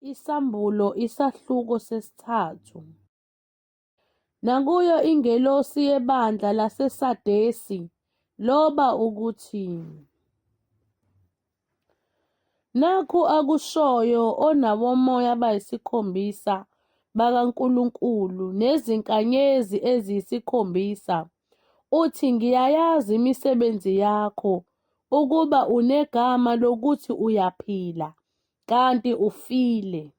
Isambulo isahluko sesithathu. Nakuyo ingelosi yebandla laseSadesi loba ukuthi, nakhu akushoyo onabomoya abayisikhombisa bakaNkulunkulu nezinkanyezi eziyisikhombisa, uthi ngiyayazi imisebenzi yakho, ukuba unegama lokuthi uyaphila, kanti ufile.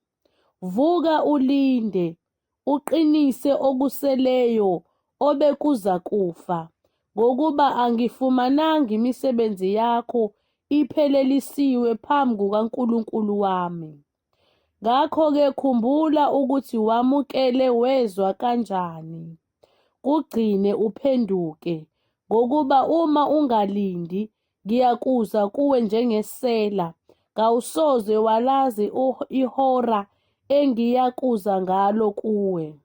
Vuka ulinde, uqinise okuseleyo obekuzakufa, ngokuba angifumananga imisebenzi yakho iphelelisiwe phambi kukaNkulunkulu wami. Ngakho-ke khumbula ukuthi wamukele wezwa kanjani, kugcine uphenduke, ngokuba uma ungalindi, ngiyakuza kuwe njengesela, kawusoze walazi ihora engiyakuza ngalo kuwe.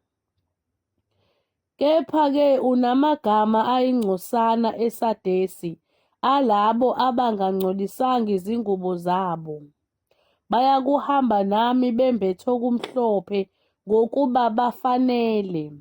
Kepha-ke unamagama ayingcosana eSadesi alabo abangangcolisanga izingubo zabo. Bayakuhamba nami bembethe okumhlophe ngokuba bafanele.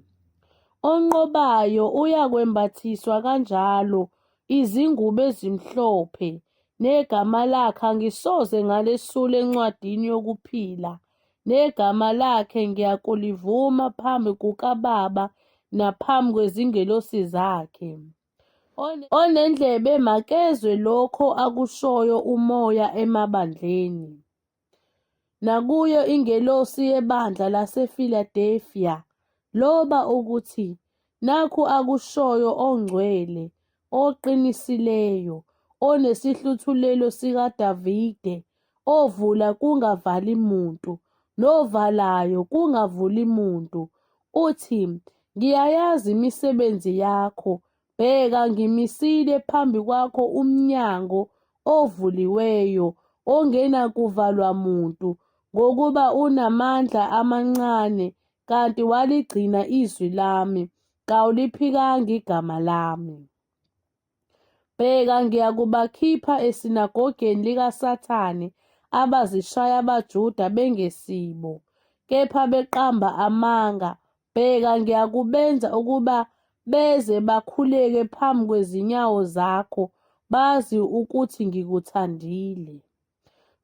Onqobayo uyakwembathiswa kanjalo izingubo ezimhlophe, negama lakhe angisoze ngalesula encwadini yokuphila, negama lakhe ngiyakulivuma phambi kukaBaba naphambi kwezingelosi zakhe. Onendlebe makezwe lokho akushoyo uMoya emabandleni. Nakuyo ingelosi yebandla laseFiladelfiya loba ukuthi, nakhu akushoyo ongcwele, oqinisileyo, onesihluthulelo sikaDavide, ovula kungavali muntu, novalayo kungavuli muntu, uthi, ngiyayazi imisebenzi yakho, bheka ngimisile phambi kwakho umnyango ovuliweyo, ongenakuvalwa muntu, ngokuba unamandla amancane, kanti waligcina izwi lami, kawuliphikanga igama lami. Bheka ngiyakubakhipha esinagogeni likaSathane abazishaya abaJuda bengesibo, kepha beqamba amanga. Bheka ngiyakubenza ukuba beze bakhuleke phambi kwezinyawo zakho, bazi ukuthi ngikuthandile.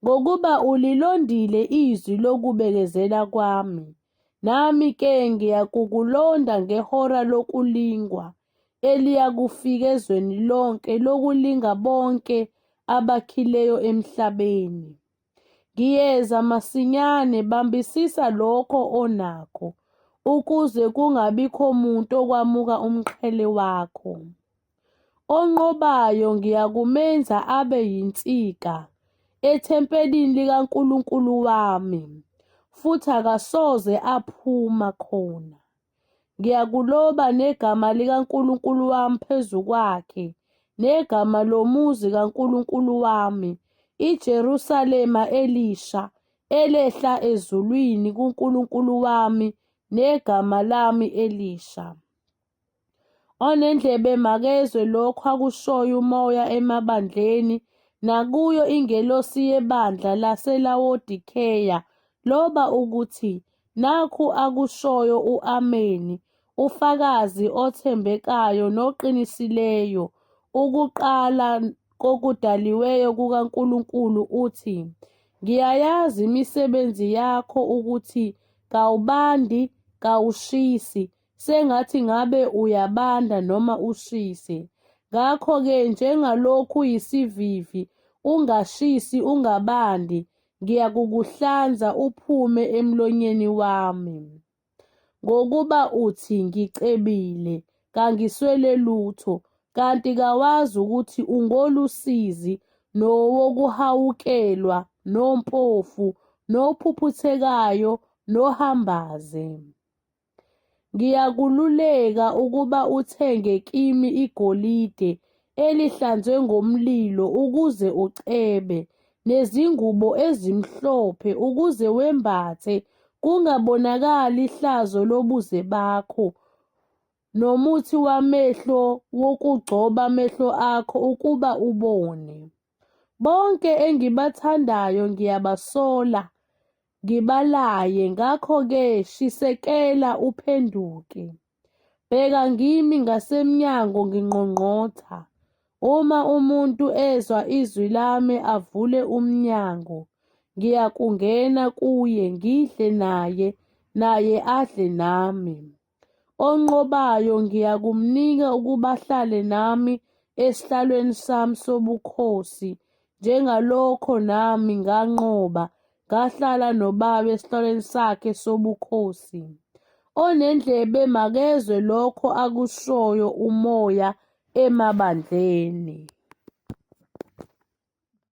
Ngokuba ulilondile izwi lokubekezela kwami, nami-ke ngiyakukulonda ngehora lokulingwa, eliyakufika ezweni lonke lokulinga bonke abakhileyo emhlabeni. Ngiyeza masinyane, bambisisa lokho onakho, ukuze kungabikho muntu okwamuka umqhele wakho. Onqobayo ngiyakumenza abe yinsika ethempelini likaNkulunkulu wami, futhi akasoze aphuma khona. Ngiyakuloba negama likaNkulunkulu wami phezu kwakhe, negama lomuzi kaNkulunkulu wami, iJerusalema elisha, elehla ezulwini kuNkulunkulu wami, negama lami elisha. Onendlebe makezwe lokho akushoyo uMoya emabandleni. Nakuyo ingelosi yebandla laseLaodikeya loba ukuthi, nakhu akushoyo u-Ameni, ufakazi othembekayo noqinisileyo, ukuqala kokudaliweyo kukaNkulunkulu, uthi, ngiyayazi imisebenzi yakho ukuthi kawubandi, kawushisi, sengathi ngabe uyabanda noma ushise. Ngakho-ke njengalokhu uyisivivi, ungashisi ungabandi, ngiyakukuhlanza uphume emlonyeni wami. Ngokuba uthi ngicebile, kangiswele lutho, kanti kawazi ukuthi ungolusizi, nowokuhawukelwa, nompofu, nophuphuthekayo, nohambaze. Ngiyakululeka ukuba uthenge kimi igolide elihlanzwe ngomlilo ukuze ucebe, nezingubo ezimhlophe ukuze wembathe, kungabonakali ihlazo lobuze bakho, nomuthi wamehlo wokugcoba amehlo akho ukuba ubone. Bonke engibathandayo ngiyabasola, ngibalaye, ngakho-ke shisekela uphenduke. Bheka ngimi ngasemnyango nginqonqotha. Uma umuntu ezwa izwi lami avule umnyango, ngiyakungena kuye ngidle naye, naye adle nami. Onqobayo ngiyakumnika ukuba ahlale nami esihlalweni sami sobukhosi, njengalokho nami nganqoba ngahlala noBaba esihlalweni sakhe sobukhosi. Onendlebe makezwe lokho akushoyo uMoya emabandleni.